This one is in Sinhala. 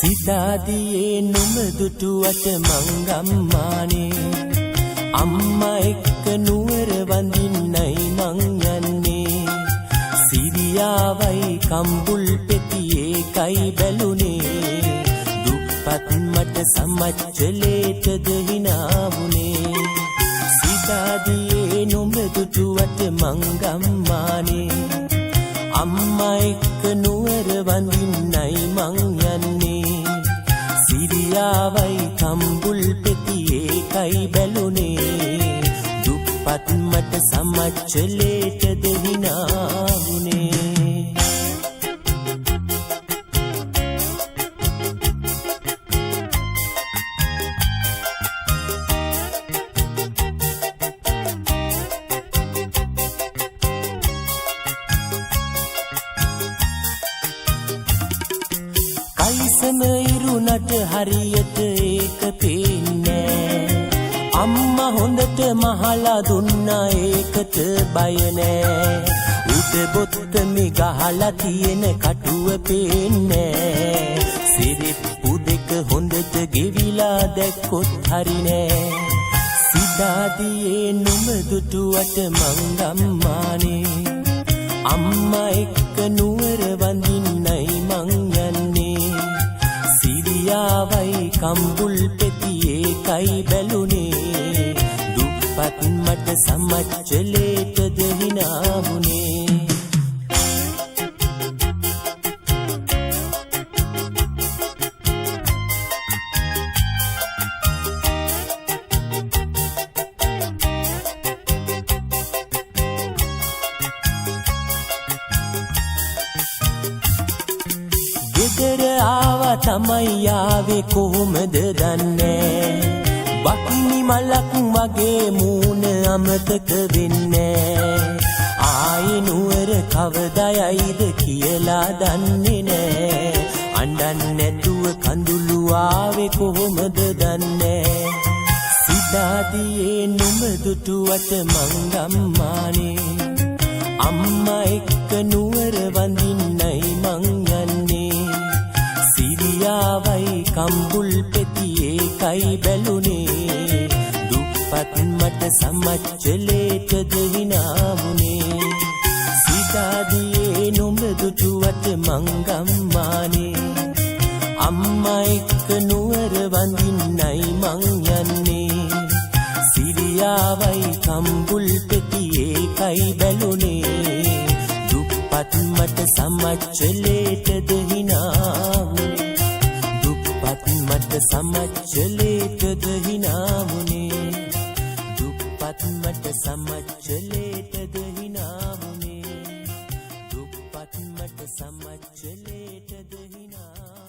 සිතාදියේ නුඹ දුටුවට මංගම්මානේ අම්මා එක්ක නුවර වඳින්නයි මං යන්නේ සිරියාවයි කම්බුල් පෙතියේ කයි බැලුනේ දුප්පත් මට සමච්චලේටද හිනාවුනේ සිතාදියේ නුඹ දුටුවට මංගම්මානේ අම්මා එක්ක නුවර වඳින්නයි මං යන්නේ සිරියාවයි කම්බුල් පෙතියේ කයි බැලුනේ දුප්පත් මට සමච්චලේටද හිනාවුනේ කයිසම ඉරුණට හරියට ඒක පේන්නේ අම්මා හොඳට මහලා දුන්නා ඒකට බය නෑ උඩ බොත්තමේ ගහලා තියෙන කටුව පේන්නේ සිරිප්පු දෙක හොඳට ගෙවිලා දැක්කොත් හරි නෑ සිතාදියේ නුඹ දුටුවට මංගම්මානේ අම්මා එක්ක නුවර වඳින්නයි මං යන්නේ සිරියාවයි කම්බුල් පෙතියේ කයි බැලුනේ දුප්පත් මට සමච්චලේටද හිනාවුනේ ගෙදර ආවා තමයි ආවේ කොහොමද දන්නේ වකිනි මලක් වගේ මූණ අමතක වෙන්නේ ආයේ නුවර කවදායිද කියලා දන්නේ නෑ අඬන්නේ නැතුව කඳුළු ආවේ කොහොමද දන්නේ සිතාදියේ නුඹ දුටුවට මංගම්මානේ අම්මා එක්ක නුවර වඳින්නයි මං යන්නේ සිරියාවයි කම්බුල් පෙතියේ කයි බැලුනේ දුප්පත් මට සමච්චලේටද හිනාවුනේ සිතාදියේ නුඹ දුටුවට මංගම්මානේ අම්මා එක්ක නුවර වඳින්නයි මං යන්නේ සිරියාවයි කම්බුල් පෙතියේ කයි බැලුනේ දුප්පත් මට සමච්චලේටද හිනාවුනේ දුප්පත් මට සමච්චලේටද හිනාවුනේ දුප්පත් මට සමච්චලේටද හිනාවුනේ දුප්පත් මට සමච්චලේටද හිනාවුනේ